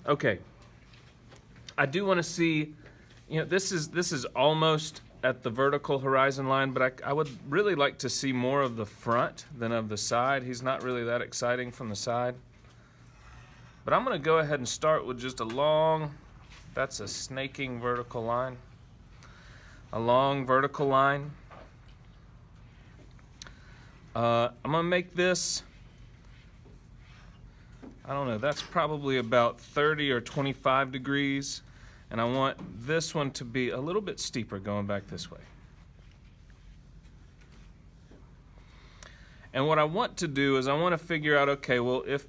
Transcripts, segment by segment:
Okay. I do want to see, you know, this is almost at the vertical horizon line, but I would really like to see more of the front than of the side. He's not really that exciting from the side. But I'm going to go ahead and start with just a long, that's a snaking vertical line. A long vertical line. I'm going to make this, I don't know, that's probably about 30 or 25 degrees. And I want this one to be a little bit steeper going back this way. And what I want to do is I want to figure out, okay, well, if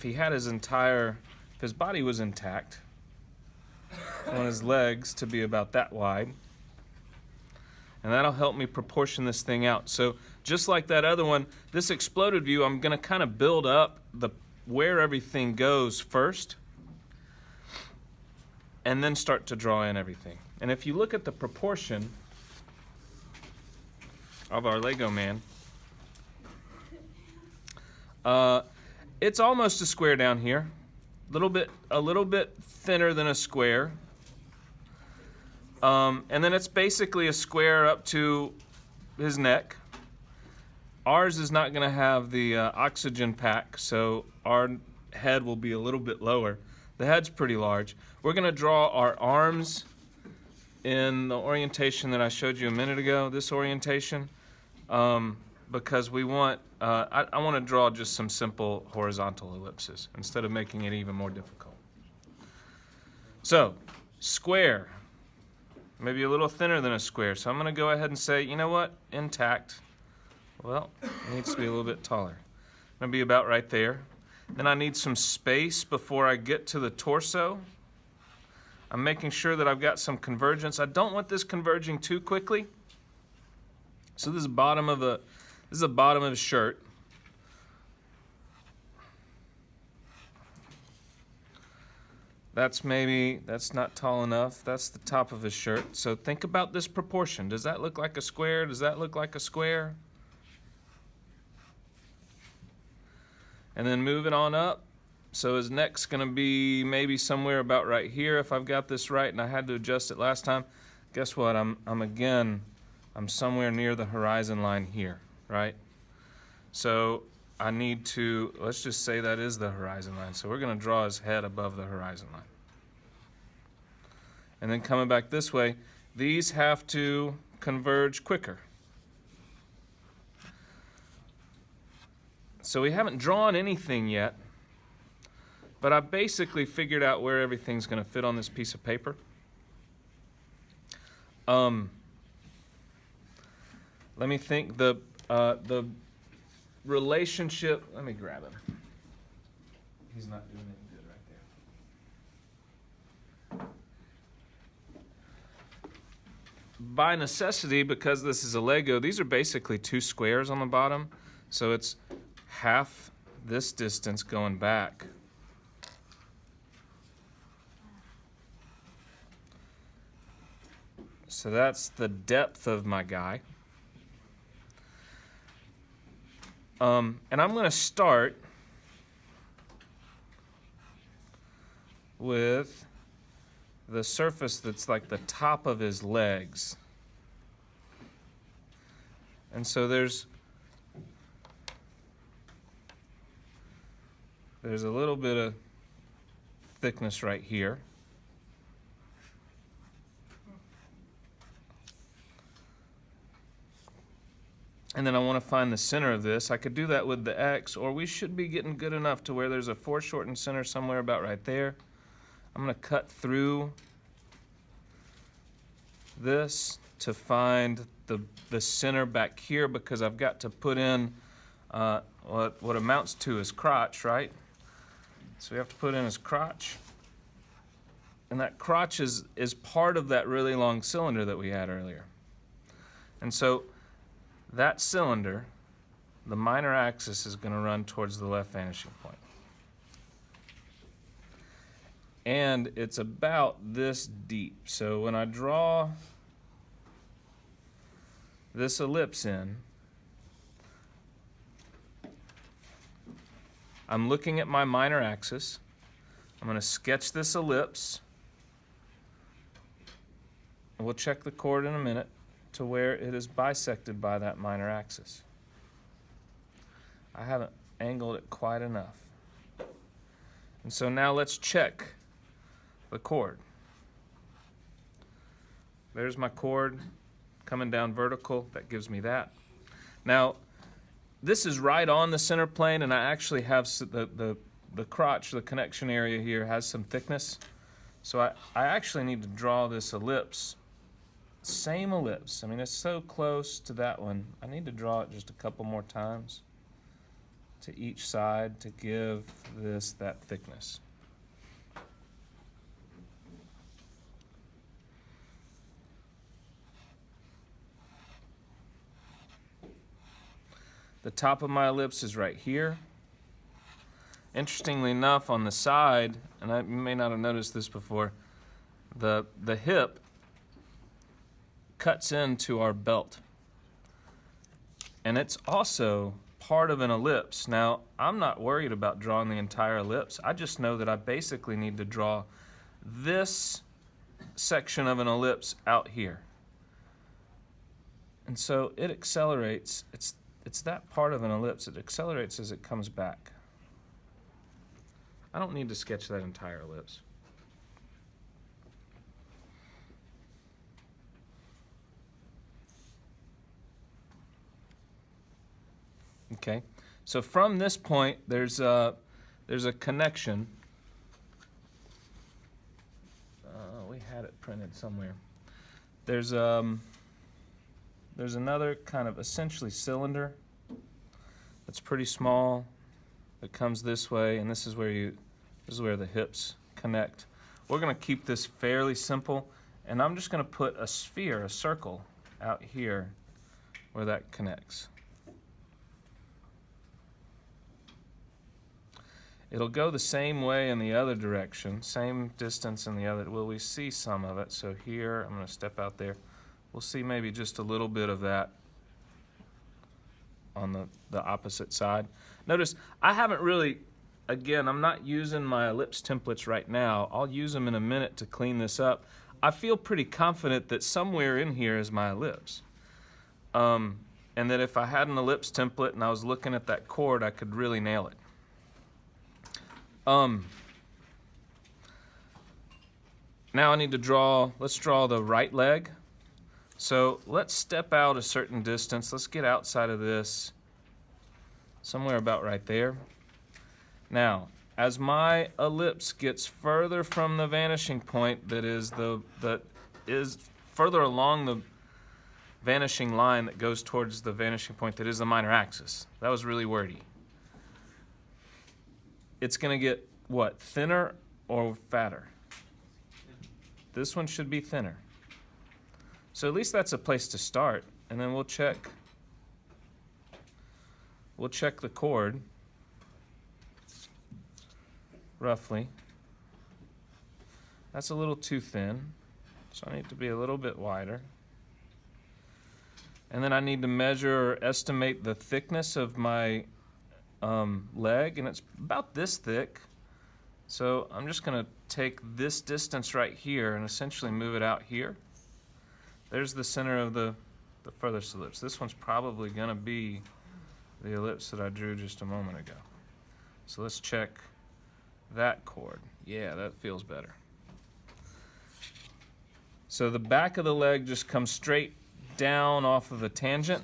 he had his body was intact, I want his legs to be about that wide. And that'll help me proportion this thing out. So just like that other one, this exploded view, I'm going to kind of build up where everything goes first, and then start to draw in everything. And if you look at the proportion of our Lego man, it's almost a square down here, a little bit thinner than a square, and then it's basically a square up to his neck. Ours is not going to have the oxygen pack, so our head will be a little bit lower. The head's pretty large. We're going to draw our arms in the orientation that I showed you a minute ago, this orientation, because we want, I want to draw just some simple horizontal ellipses instead of making it even more difficult. So, square, maybe a little thinner than a square. So I'm going to go ahead and say, you know what, intact. Well, it needs to be a little bit taller. It's going to be about right there. Then I need some space before I get to the torso. I'm making sure that I've got some convergence. I don't want this converging too quickly. So this is bottom of a shirt. That's not tall enough. That's the top of his shirt. So think about this proportion. Does that look like a square? Does that look like a square? And then moving on up, so his neck's going to be maybe somewhere about right here if I've got this right, and I had to adjust it last time. Guess what? I'm somewhere near the horizon line here, right? So I need to, let's just say that is the horizon line. So we're going to draw his head above the horizon line. And then coming back this way, these have to converge quicker. So we haven't drawn anything yet, but I basically figured out where everything's going to fit on this piece of paper. Let me think. The relationship. Let me grab him. He's not doing anything good right there. By necessity, because this is a Lego, these are basically two squares on the bottom, so it's half this distance going back. So that's the depth of my guy. And I'm going to start with the surface that's like the top of his legs. And so there's a little bit of thickness right here. And then I want to find the center of this. I could do that with the X, or we should be getting good enough to where there's a foreshortened center somewhere about right there. I'm going to cut through this to find the center back here, because I've got to put in what amounts to his crotch, right? So we have to put in his crotch. And that crotch is part of that really long cylinder that we had earlier. And so that cylinder, the minor axis is going to run towards the left vanishing point. And it's about this deep. So when I draw this ellipse in, I'm looking at my minor axis. I'm going to sketch this ellipse. We'll check the chord in a minute to where it is bisected by that minor axis. I haven't angled it quite enough. And so now let's check the chord. There's my chord coming down vertical. That gives me that. Now, this is right on the center plane, and I actually have the crotch, the connection area here, has some thickness. So I actually need to draw this ellipse. Same ellipse. I mean, it's so close to that one. I need to draw it just a couple more times to each side to give this that thickness. The top of my ellipse is right here. Interestingly enough, on the side, and you may not have noticed this before, the hip cuts into our belt. And it's also part of an ellipse. Now, I'm not worried about drawing the entire ellipse. I just know that I basically need to draw this section of an ellipse out here. And so it accelerates. It's that part of an ellipse. It accelerates as it comes back. I don't need to sketch that entire ellipse. Okay, so from this point, there's a connection. We had it printed somewhere. There's another kind of essentially cylinder that's pretty small. It comes this way, and this is where the hips connect. We're going to keep this fairly simple, and I'm just going to put a sphere, a circle, out here where that connects. It'll go the same way in the other direction, same distance in the other. Well, we see some of it. So here, I'm going to step out there. We'll see maybe just a little bit of that on the opposite side. Notice, I haven't really, again, I'm not using my ellipse templates right now. I'll use them in a minute to clean this up. I feel pretty confident that somewhere in here is my ellipse. And that if I had an ellipse template and I was looking at that chord, I could really nail it. Now I need to let's draw the right leg. So let's step out a certain distance. Let's get outside of this, somewhere about right there. Now, as my ellipse gets further from the vanishing point that is further along the vanishing line that goes towards the vanishing point that is the minor axis. That was really wordy. It's going to get, what, thinner or fatter? This one should be thinner. So at least that's a place to start. And then we'll check the chord, roughly. That's a little too thin, so I need to be a little bit wider. And then I need to measure or estimate the thickness of my leg, and it's about this thick. So I'm just going to take this distance right here and essentially move it out here. There's the center of the furthest ellipse. This one's probably going to be the ellipse that I drew just a moment ago. So let's check that chord. Yeah, that feels better. So the back of the leg just comes straight down off of the tangent.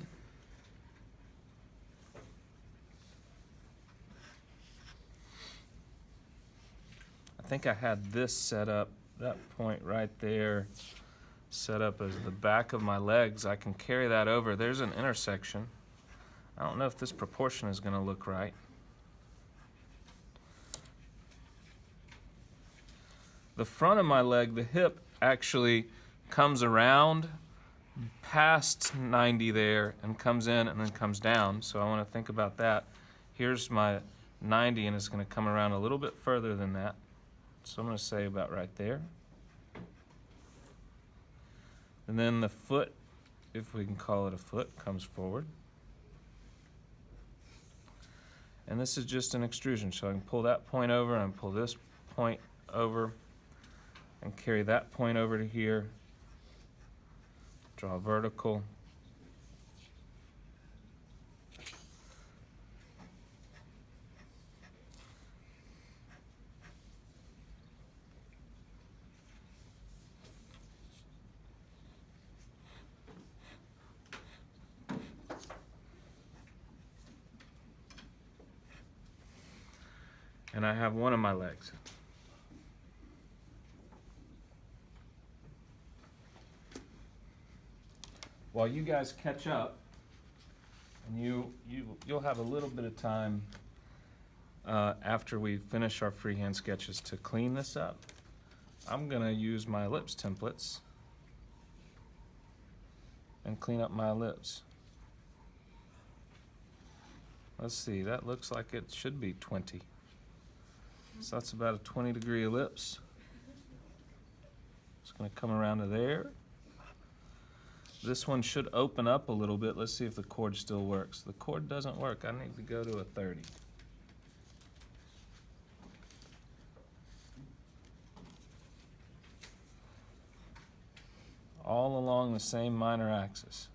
I think I had this set up, that point right there, set up as the back of my legs. I can carry that over. There's an intersection. I don't know if this proportion is going to look right. The front of my leg, the hip, actually comes around past 90 there and comes in and then comes down. So I want to think about that. Here's my 90, and it's going to come around a little bit further than that. So I'm going to say about right there. And then the foot, if we can call it a foot, comes forward. And this is just an extrusion, so I can pull that point over and pull this point over and carry that point over to here. Draw vertical. And I have one of my legs. While you guys catch up, and you'll have a little bit of time after we finish our freehand sketches to clean this up. I'm gonna use my ellipse templates and clean up my ellipse. Let's see, that looks like it should be 20. So that's about a 20-degree ellipse. It's going to come around to there. This one should open up a little bit. Let's see if the chord still works. The chord doesn't work. I need to go to a 30. All along the same minor axis.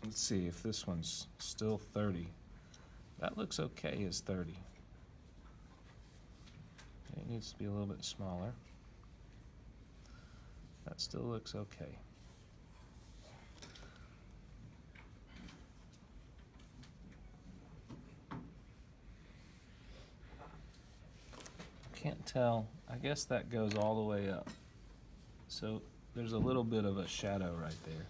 Let's see if this one's still 30. That looks okay as 30. It needs to be a little bit smaller. That still looks okay. Can't tell. I guess that goes all the way up. So there's a little bit of a shadow right there.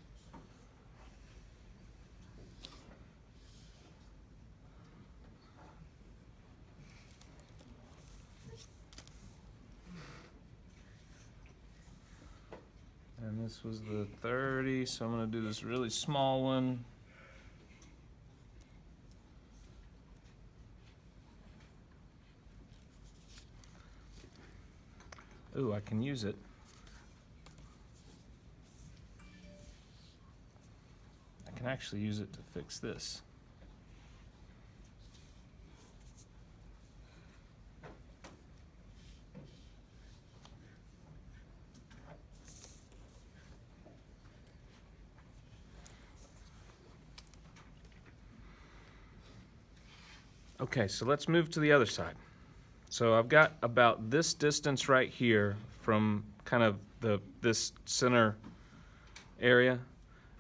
And this was the 30, so I'm going to do this really small one. Ooh, I can use it. I can actually use it to fix this. Okay, so let's move to the other side. So I've got about this distance right here from kind of this center area,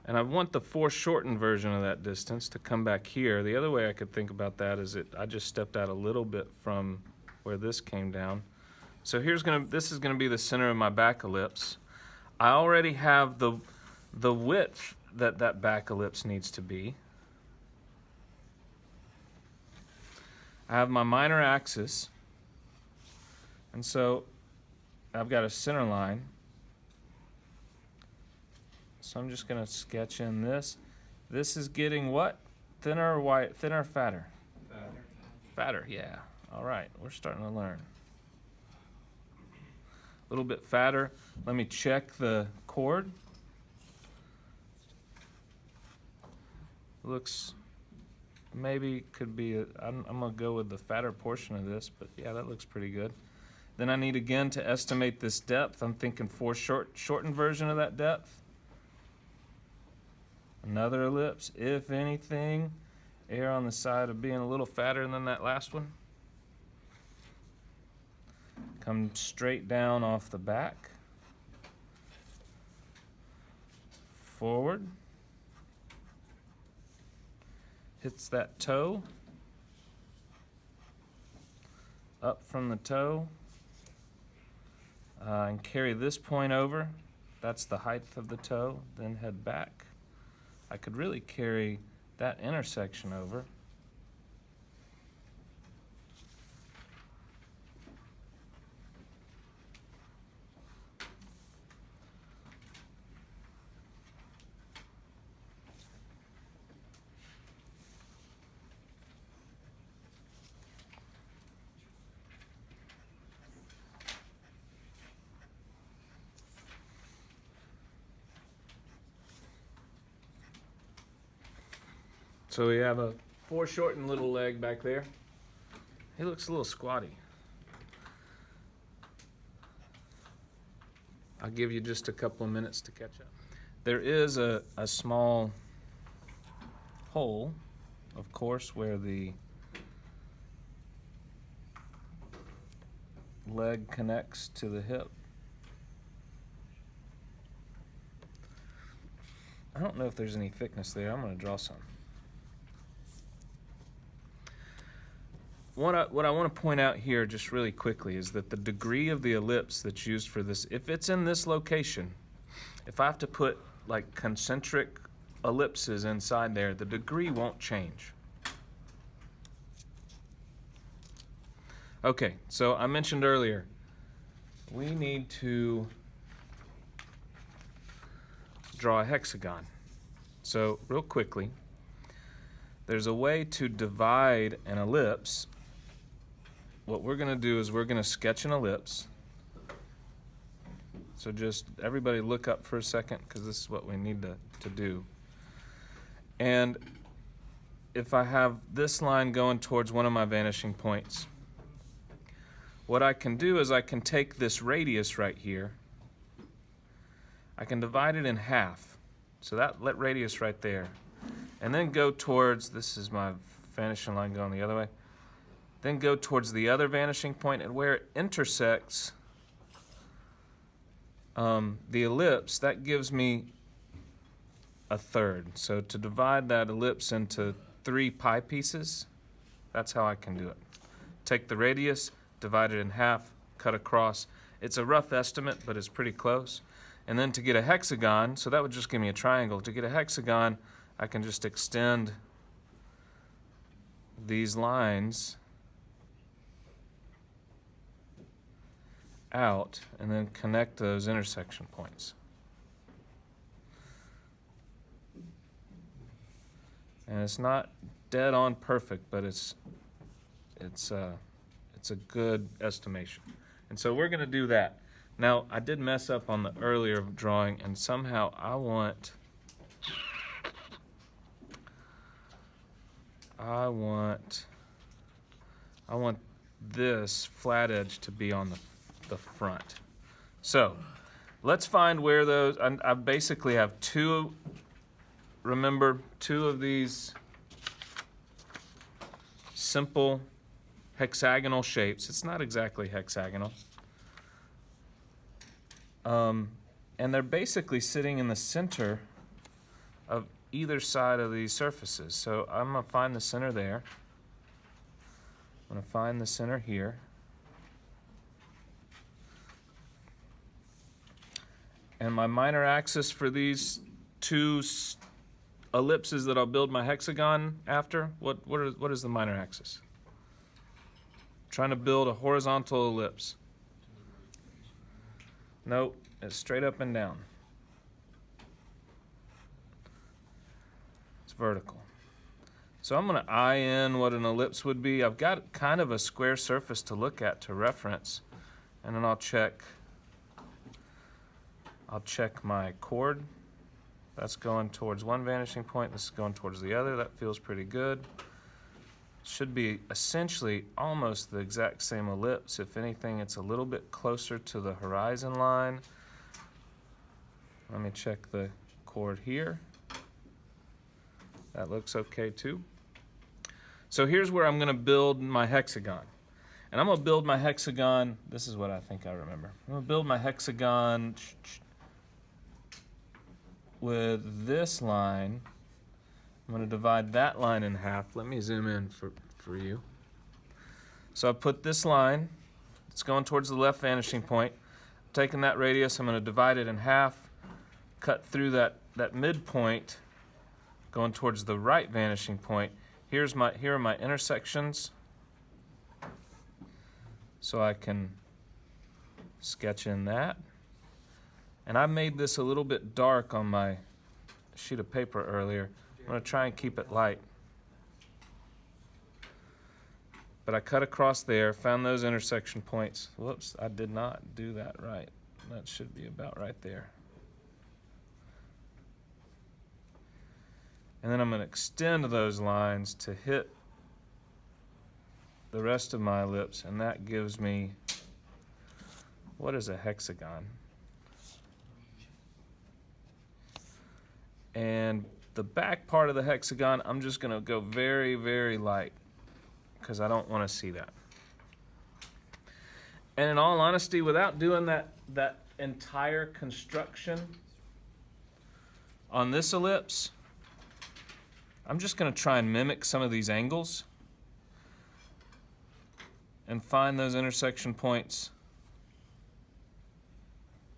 and I want the foreshortened version of that distance to come back here. The other way I could think about that is I just stepped out a little bit from where this came down. So this is gonna be the center of my back ellipse. I already have the width that back ellipse needs to be. I have my minor axis, and so I've got a center line. So I'm just going to sketch in this. This is getting what? Thinner or white? Thinner or fatter? Fatter. Fatter, yeah. All right, we're starting to learn. A little bit fatter. Let me check the chord. Looks maybe could be, I'm going to go with the fatter portion of this, but yeah, that looks pretty good. Then I need again to estimate this depth. I'm thinking shortened version of that depth. Another ellipse, if anything, err on the side of being a little fatter than that last one. Come straight down off the back. Forward. Hits that toe. Up from the toe. And carry this point over. That's the height of the toe. Then head back. I could really carry that intersection over. So we have a foreshortened little leg back there. He looks a little squatty. I'll give you just a couple of minutes to catch up. There is a small hole, of course, where the leg connects to the hip. I don't know if there's any thickness there. I'm going to draw some. What I want to point out here just really quickly is that the degree of the ellipse that's used for this, if it's in this location, if I have to put like concentric ellipses inside there, the degree won't change. Okay, so I mentioned earlier, we need to draw a hexagon. So real quickly, there's a way to divide an ellipse. What we're going to do is we're going to sketch an ellipse. So just everybody look up for a second, because this is what we need to do. And if I have this line going towards one of my vanishing points, what I can do is I can take this radius right here, I can divide it in half. So that radius right there. And then go towards, this is my vanishing line going the other way. Then go towards the other vanishing point, and where it intersects the ellipse, that gives me a third. So to divide that ellipse into 3 pie pieces, that's how I can do it. Take the radius, divide it in half, cut across. It's a rough estimate, but it's pretty close. And then to get a hexagon, so that would just give me a triangle. To get a hexagon, I can just extend these lines out and then connect those intersection points. And it's not dead on perfect, but it's a good estimation. And so we're going to do that. Now, I did mess up on the earlier drawing, and somehow I want this flat edge to be on the front. So let's find where those, I basically have two of these simple hexagonal shapes. It's not exactly hexagonal. And they're basically sitting in the center of either side of these surfaces. So I'm going to find the center there. I'm going to find the center here. And my minor axis for these two ellipses that I'll build my hexagon after, what is the minor axis? I'm trying to build a horizontal ellipse. Nope, it's straight up and down. It's vertical. So I'm going to eye in what an ellipse would be. I've got kind of a square surface to look at to reference, and then I'll check my chord. That's going towards one vanishing point. This is going towards the other. That feels pretty good. Should be essentially almost the exact same ellipse. If anything, it's a little bit closer to the horizon line. Let me check the chord here. That looks okay too. So here's where I'm going to build my hexagon. And I'm going to build my hexagon, this is what I think I remember. I'm going to build my hexagon with this line. I'm going to divide that line in half. Let me zoom in for you. So I put this line, it's going towards the left vanishing point. I'm taking that radius, I'm going to divide it in half, cut through that midpoint, going towards the right vanishing point. Here are my intersections, so I can sketch in that. And I made this a little bit dark on my sheet of paper earlier. I'm going to try and keep it light. But I cut across there, found those intersection points. Whoops, I did not do that right. That should be about right there. And then I'm going to extend those lines to hit the rest of my ellipse, and that gives me, what is a hexagon? And the back part of the hexagon, I'm just going to go very, very light because I don't want to see that. And in all honesty, without doing that entire construction on this ellipse, I'm just going to try and mimic some of these angles and find those intersection points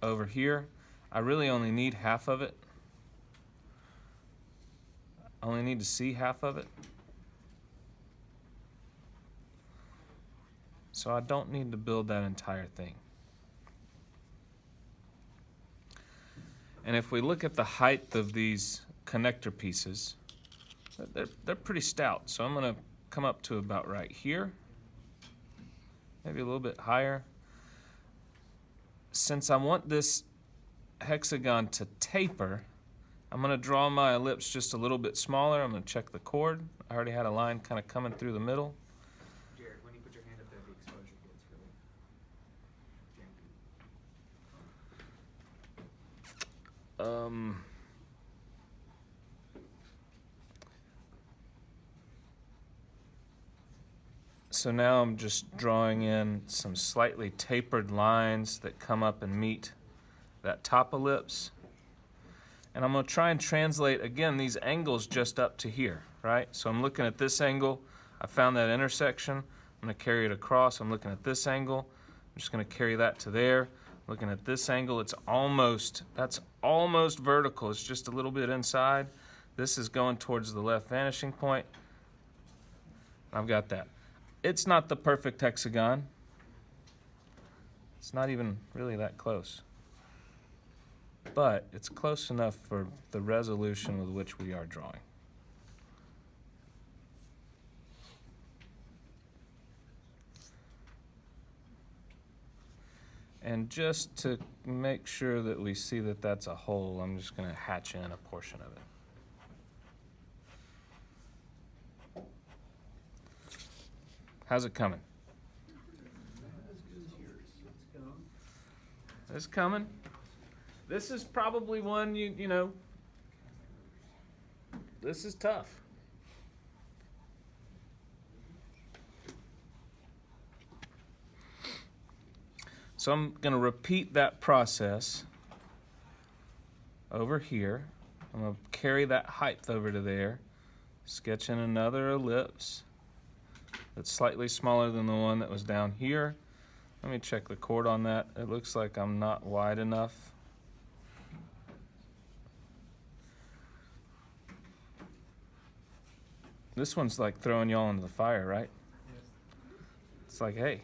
over here. I really only need half of it. I only need to see half of it. So I don't need to build that entire thing. And if we look at the height of these connector pieces, they're pretty stout. So I'm going to come up to about right here, maybe a little bit higher. Since I want this hexagon to taper, I'm going to draw my ellipse just a little bit smaller. I'm going to check the chord. I already had a line kind of coming through the middle. Jared, when you put your hand up there, the exposure gets really janky. So now I'm just drawing in some slightly tapered lines that come up and meet that top ellipse. And I'm going to try and translate, again, these angles just up to here, right? So I'm looking at this angle. I found that intersection. I'm going to carry it across. I'm looking at this angle. I'm just going to carry that to there. Looking at this angle, that's almost vertical. It's just a little bit inside. This is going towards the left vanishing point. I've got that. It's not the perfect hexagon. It's not even really that close. But it's close enough for the resolution with which we are drawing. And just to make sure that we see that that's a hole, I'm just going to hatch in a portion of it. How's it coming? It's coming. This is probably one you know, this is tough. So I'm going to repeat that process over here. I'm going to carry that height over to there, sketch in another ellipse that's slightly smaller than the one that was down here. Let me check the chord on that. It looks like I'm not wide enough. This one's like throwing y'all into the fire, right? Yes. It's like, hey.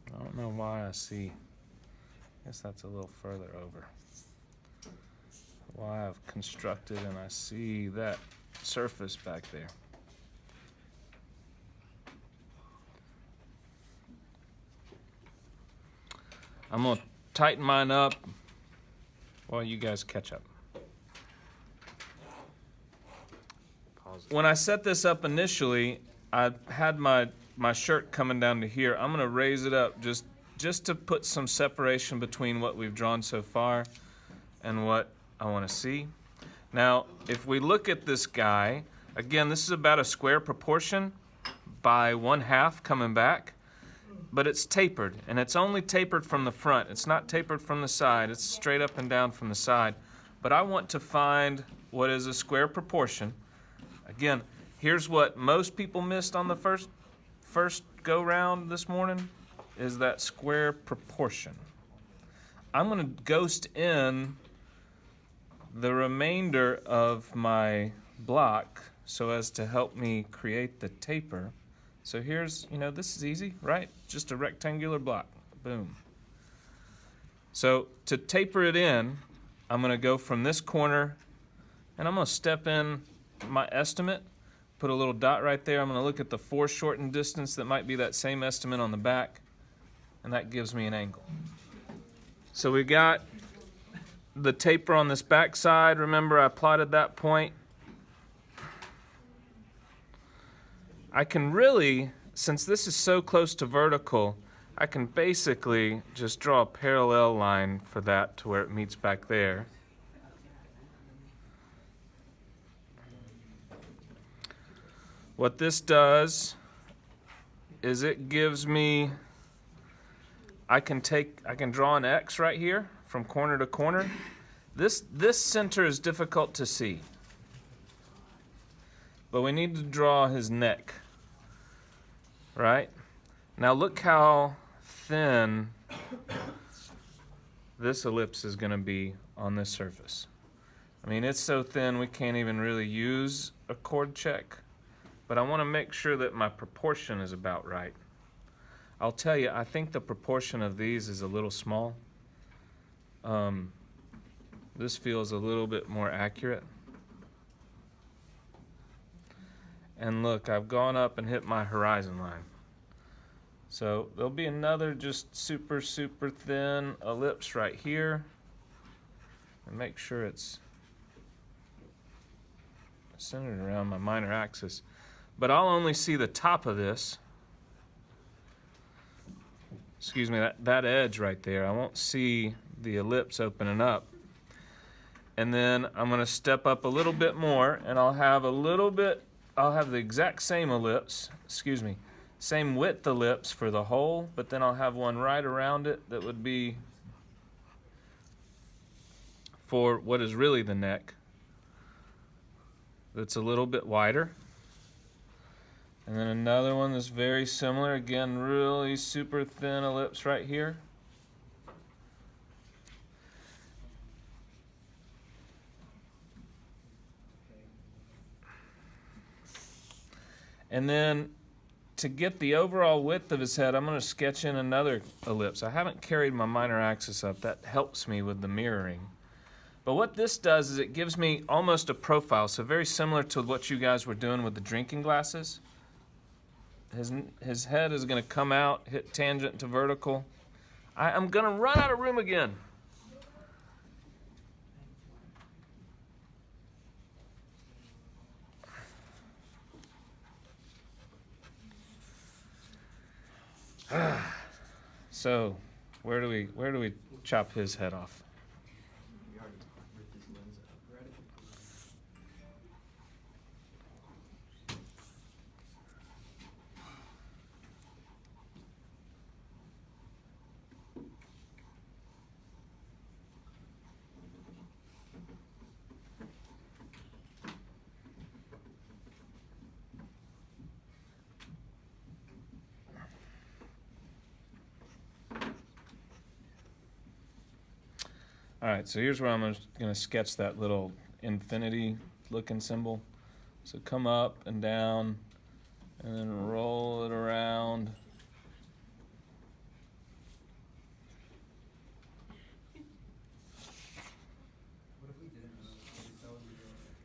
I don't know why I see, I guess that's a little further over. Why I've constructed and I see that surface back there. I'm going to tighten mine up while you guys catch up. When I set this up initially, I had my shirt coming down to here. I'm going to raise it up just to put some separation between what we've drawn so far and what I want to see. Now, if we look at this guy, again, this is about a square proportion by 1/2 coming back, but it's tapered, and it's only tapered from the front. It's not tapered from the side. It's straight up and down from the side. But I want to find what is a square proportion. Again, here's what most people missed on the first go round this morning, is that square proportion. I'm going to ghost in the remainder of my block so as to help me create the taper. So here's, this is easy, right? Just a rectangular block. Boom. So to taper it in, I'm going to go from this corner, and I'm going to step in my estimate, put a little dot right there. I'm going to look at the foreshortened distance that might be that same estimate on the back, and that gives me an angle. So we got the taper on this back side. Remember, I plotted that point. I can really, since this is so close to vertical, I can basically just draw a parallel line for that to where it meets back there. What this does is it gives me, I can draw an X right here from corner to corner. This center is difficult to see, but we need to draw his neck, right? Now look how thin this ellipse is going to be on this surface. I mean, it's so thin we can't even really use a chord check, but I want to make sure that my proportion is about right. I'll tell you, I think the proportion of these is a little small. This feels a little bit more accurate. And look, I've gone up and hit my horizon line. So there'll be another just super, super thin ellipse right here. And make sure it's centered around my minor axis. But I'll only see the top of this. Excuse me, that edge right there. I won't see the ellipse opening up. And then I'm going to step up a little bit more, and I'll have the exact same ellipse, same width ellipse for the hole, but then I'll have one right around it that would be for what is really the neck. That's a little bit wider. And then another one that's very similar, again, really super thin ellipse right here. And then to get the overall width of his head, I'm going to sketch in another ellipse. I haven't carried my minor axis up. That helps me with the mirroring. But what this does is it gives me almost a profile, so very similar to what you guys were doing with the drinking glasses. His head is going to come out, hit tangent to vertical. I'm going to run out of room again. So, where do we chop his head off? All right, so here's where I'm going to sketch that little infinity looking symbol. So come up and down and then roll it around.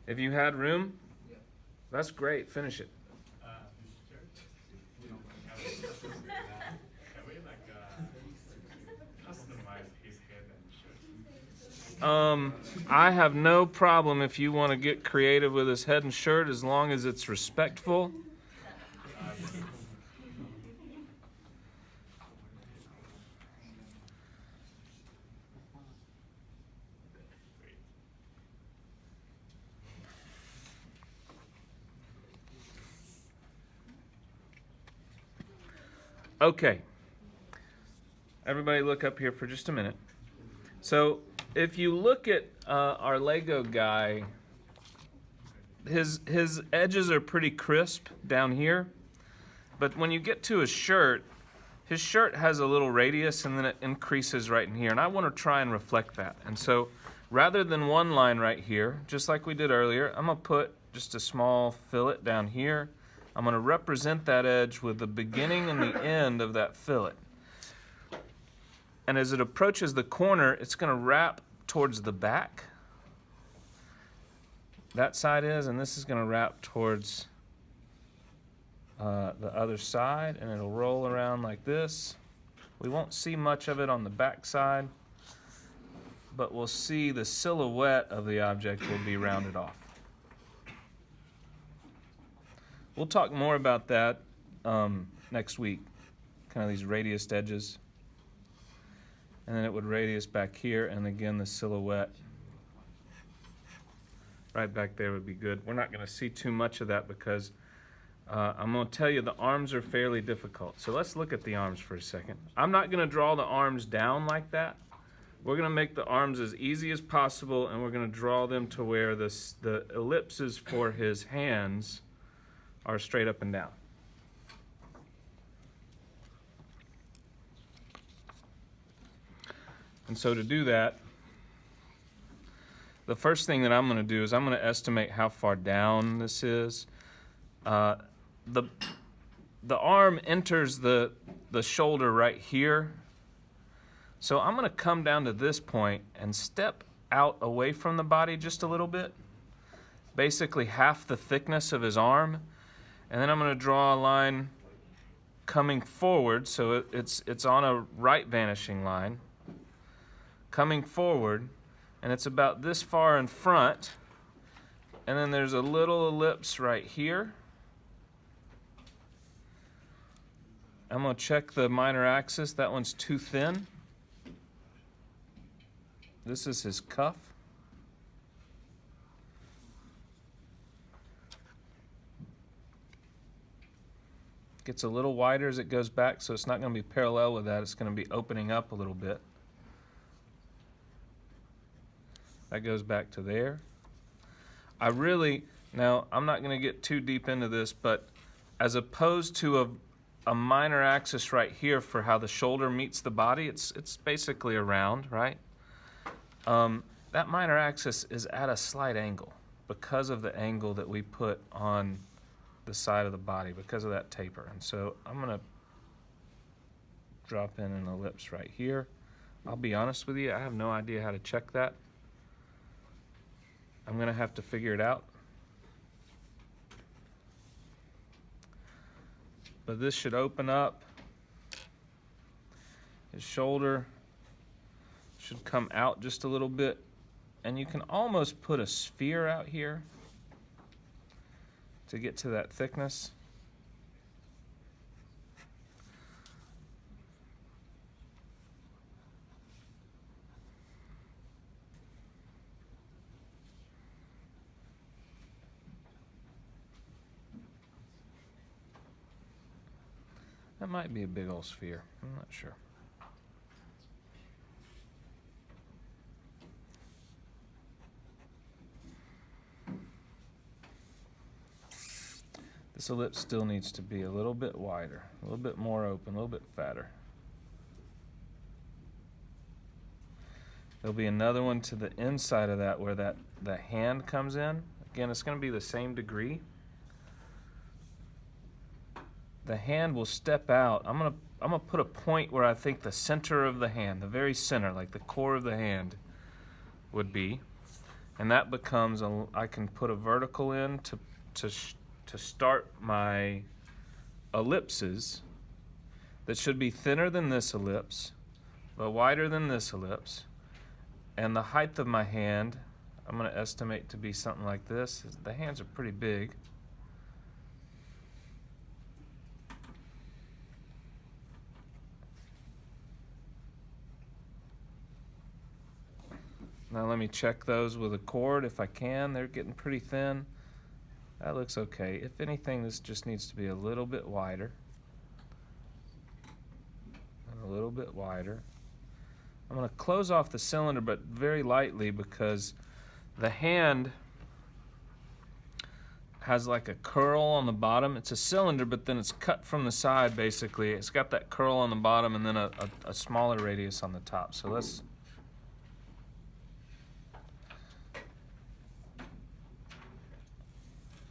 If you had room, that's great, finish it. I have no problem if you want to get creative with his head and shirt as long as it's respectful. Okay. Everybody look up here for just a minute. So if you look at our Lego guy, his edges are pretty crisp down here, but when you get to his shirt has a little radius and then it increases right in here, and I want to try and reflect that. And so rather than one line right here, just like we did earlier, I'm going to put just a small fillet down here. I'm going to represent that edge with the beginning and the end of that fillet. And as it approaches the corner, it's going to wrap towards the back. That side is, and this is going to wrap towards the other side, and it'll roll around like this. We won't see much of it on the back side, but we'll see the silhouette of the object will be rounded off. We'll talk more about that next week, kind of these radiused edges. And then it would radius back here, and again the silhouette right back there would be good. We're not going to see too much of that because I'm going to tell you the arms are fairly difficult. So let's look at the arms for a second. I'm not going to draw the arms down like that. We're going to make the arms as easy as possible, and we're going to draw them to where the ellipses for his hands are straight up and down. And so to do that, the first thing that I'm going to do is I'm going to estimate how far down this is. The arm enters the shoulder right here. So I'm going to come down to this point and step out away from the body just a little bit, basically half the thickness of his arm. And then I'm going to draw a line coming forward, so it's on a right vanishing line, coming forward, and it's about this far in front, and then there's a little ellipse right here. I'm going to check the minor axis. That one's too thin. This is his cuff. Gets a little wider as it goes back, so it's not going to be parallel with that. It's going to be opening up a little bit. That goes back to there. Now I'm not going to get too deep into this, but as opposed to a minor axis right here for how the shoulder meets the body, it's basically a round, right? That minor axis is at a slight angle because of the angle that we put on the side of the body, because of that taper. And so I'm going to drop in an ellipse right here. I'll be honest with you, I have no idea how to check that. I'm going to have to figure it out. But this should open up. His shoulder should come out just a little bit. And you can almost put a sphere out here to get to that thickness. That might be a big old sphere. I'm not sure. This ellipse still needs to be a little bit wider, a little bit more open, a little bit fatter. There'll be another one to the inside of that where the hand comes in. Again, it's going to be the same degree. The hand will step out. I'm gonna put a point where I think the center of the hand, the very center, like the core of the hand, would be, and that becomes I can put a vertical in to start my ellipses that should be thinner than this ellipse, but wider than this ellipse, and the height of my hand I'm going to estimate to be something like this. The hands are pretty big. Now let me check those with a cord if I can. They're getting pretty thin. That looks okay. If anything, this just needs to be a little bit wider. And a little bit wider. I'm going to close off the cylinder, but very lightly, because the hand has like a curl on the bottom. It's a cylinder, but then it's cut from the side, basically. It's got that curl on the bottom and then a smaller radius on the top. So let's...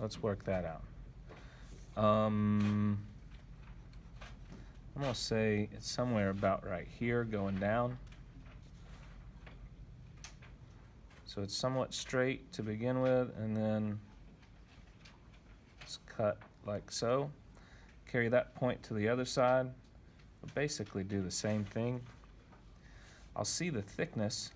Let's work that out. I'm going to say it's somewhere about right here going down. So it's somewhat straight to begin with, and then it's cut like so. Carry that point to the other side. We'll basically do the same thing. I'll see the thickness.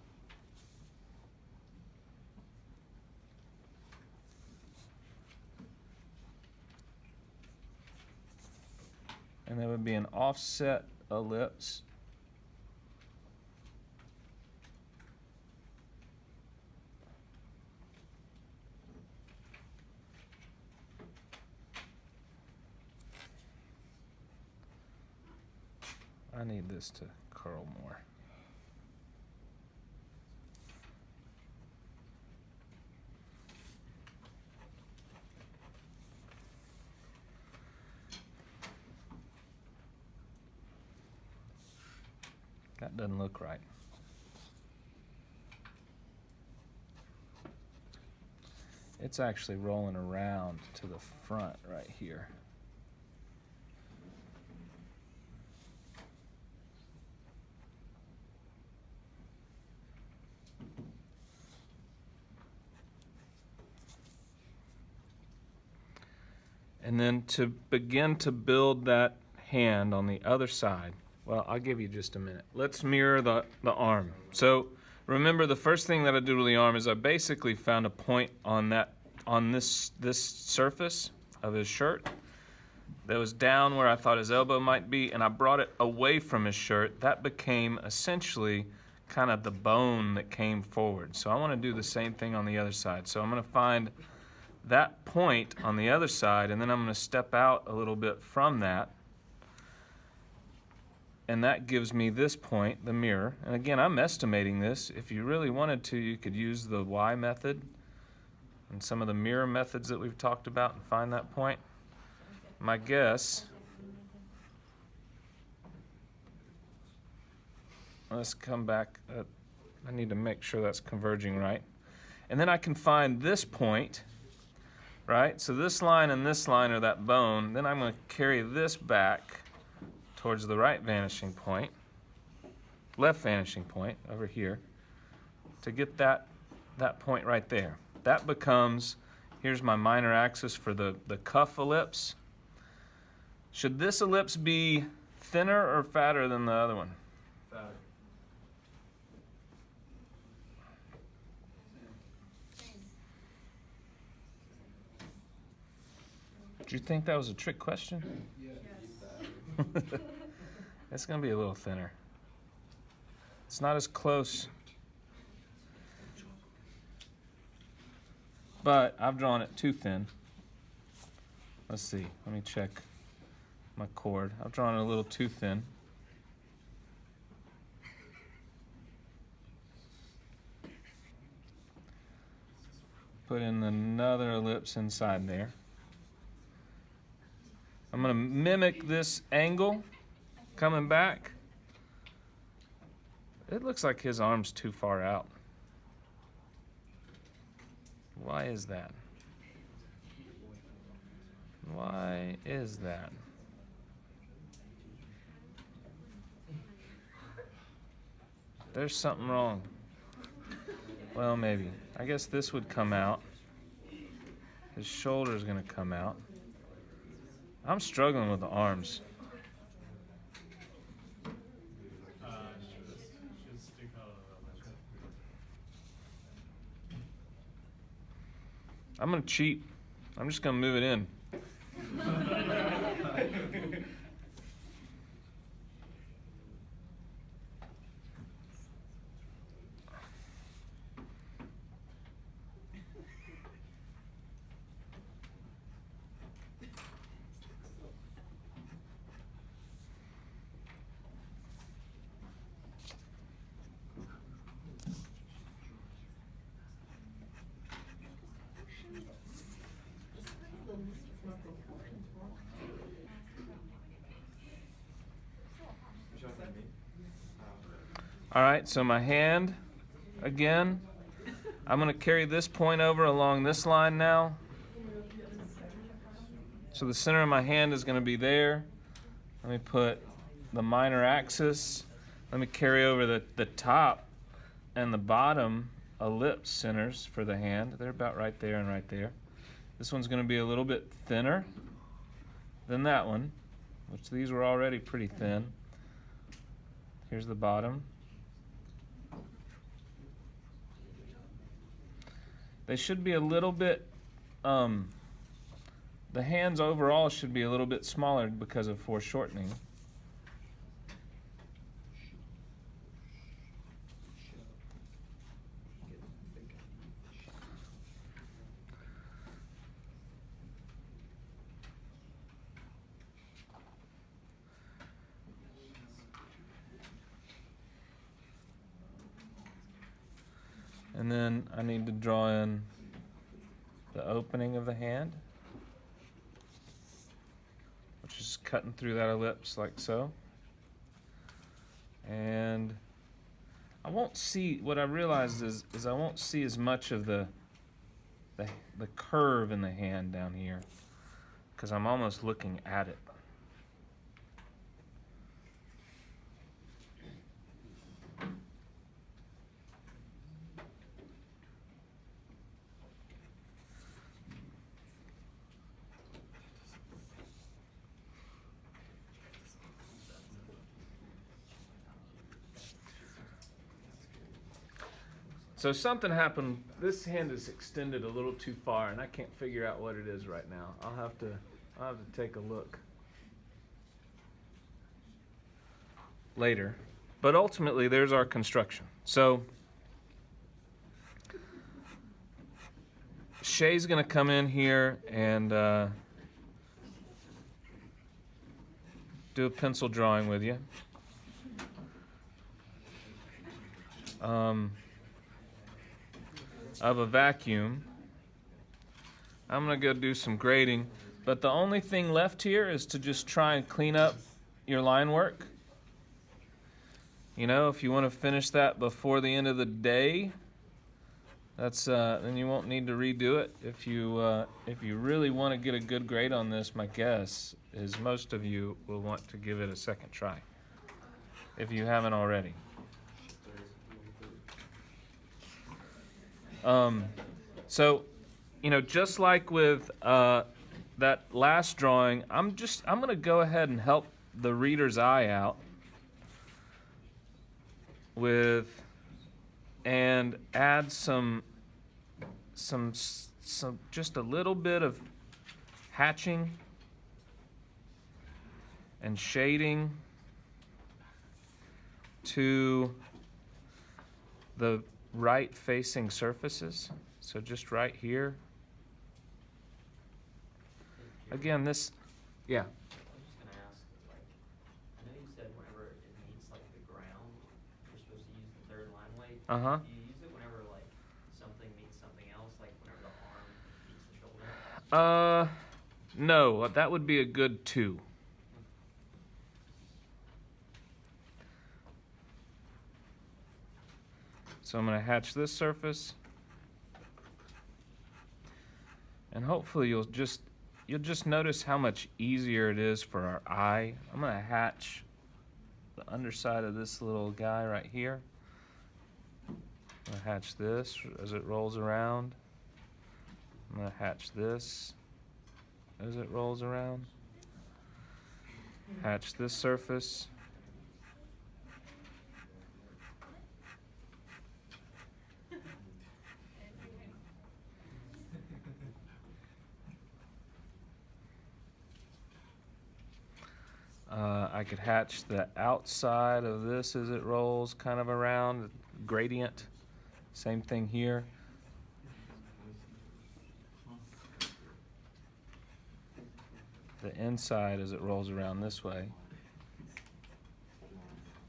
And there would be an offset ellipse. I need this to curl more. That doesn't look right. It's actually rolling around to the front right here. And then to begin to build that hand on the other side, well, I'll give you just a minute. Let's mirror the arm. So remember, the first thing that I did with the arm is I basically found a point on this surface of his shirt that was down where I thought his elbow might be, and I brought it away from his shirt. That became essentially kind of the bone that came forward. So I want to do the same thing on the other side. So I'm going to find that point on the other side, and then I'm going to step out a little bit from that. And that gives me this point, the mirror. And again, I'm estimating this. If you really wanted to, you could use the Y method and some of the mirror methods that we've talked about and find that point. My guess, let's come back. I need to make sure that's converging right. And then I can find this point, right? So this line and this line are that bone. Then I'm going to carry this back towards the right vanishing point, left vanishing point over here, to get that point right there. That becomes, here's my minor axis for the cuff ellipse. Should this ellipse be thinner or fatter than the other one? Fatter. Did you think that was a trick question? It's going to be a little thinner. It's not as close. But I've drawn it too thin. Let's see. Let me check my cord. I've drawn it a little too thin. Put in another ellipse inside there. I'm going to mimic this angle coming back. It looks like his arm's too far out. Why is that? Why is that? There's something wrong. Well, maybe. I guess this would come out. His shoulder's going to come out. I'm struggling with the arms. I'm going to cheat. I'm just going to move it in. All right, so my hand, again, I'm going to carry this point over along this line now. So the center of my hand is going to be there. Let me put the minor axis. Let me carry over the top and the bottom ellipse centers for the hand. They're about right there and right there. This one's going to be a little bit thinner than that one, which these were already pretty thin. Here's the bottom. They should be a little bit, the hands overall should be a little bit smaller because of foreshortening. And then I need to draw in the opening of the hand, which is cutting through that ellipse like so. And I won't see, what I realized is I won't see as much of the curve in the hand down here because I'm almost looking at it. So something happened. This hand is extended a little too far, and I can't figure out what it is right now. I'll have to take a look later. But ultimately, there's our construction. So Shay's going to come in here and do a pencil drawing with you. Of a vacuum. I'm going to go do some grading, but the only thing left here is to just try and clean up your line work. You know, if you want to finish that before the end of the day, that's then you won't need to redo it. If you really want to get a good grade on this, my guess is most of you will want to give it a second try, if you haven't already. So, you know, just like with that last drawing, I'm going to go ahead and help the reader's eye out with and add some just a little bit of hatching and shading to the right facing surfaces. So just right here. Again, this, yeah. I was just gonna ask, like, I know you said whenever it meets like the ground, you're supposed to use the third line weight. Uh-huh. Do you use it whenever like something meets something else, like whenever the arm meets the shoulder? No, that would be a good 2. So I'm going to hatch this surface, and hopefully you'll just notice how much easier it is for our eye. I'm going to hatch the underside of this little guy right here. I'm going to hatch this as it rolls around. I'm going to hatch this as it rolls around. Hatch this surface. I could hatch the outside of this as it rolls kind of around, gradient. Same thing here. The inside as it rolls around this way.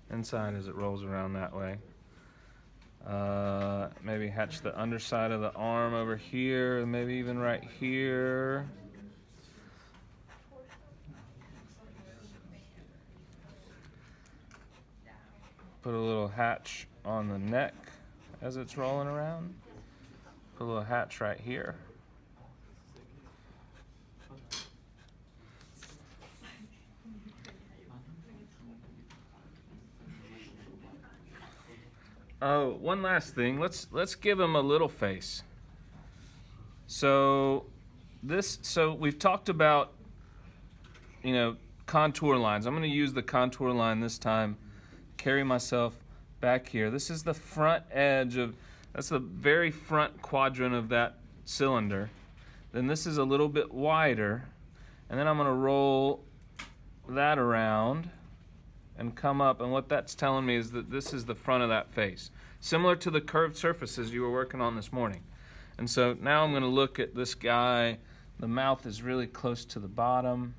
Inside as it rolls around that way. Maybe hatch the underside of the arm over here, maybe even right here. Put a little hatch on the neck as it's rolling around. Put a little hatch right here. Oh, one last thing. Let's give him a little face. So we've talked about, contour lines. I'm going to use the contour line this time. Carry myself back here. This is the front edge that's the very front quadrant of that cylinder. Then this is a little bit wider, and then I'm going to roll that around and come up, and what that's telling me is that this is the front of that face, similar to the curved surfaces you were working on this morning. And so now I'm going to look at this guy. The mouth is really close to the bottom.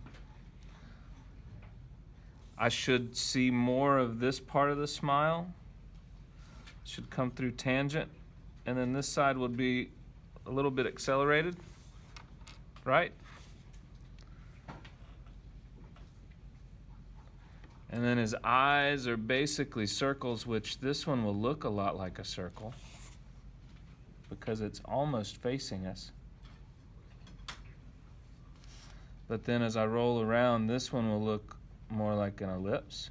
I should see more of this part of the smile. Should come through tangent, and then this side would be a little bit accelerated, right? And then his eyes are basically circles, which this one will look a lot like a circle because it's almost facing us. But then as I roll around, this one will look more like an ellipse.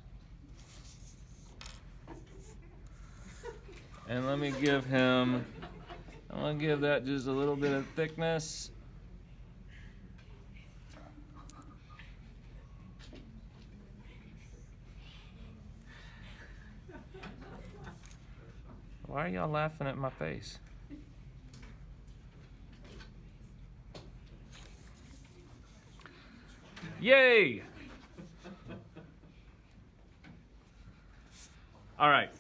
And let me give him, I'm going to give that just a little bit of thickness. Why are y'all laughing at my face? Yay! All right.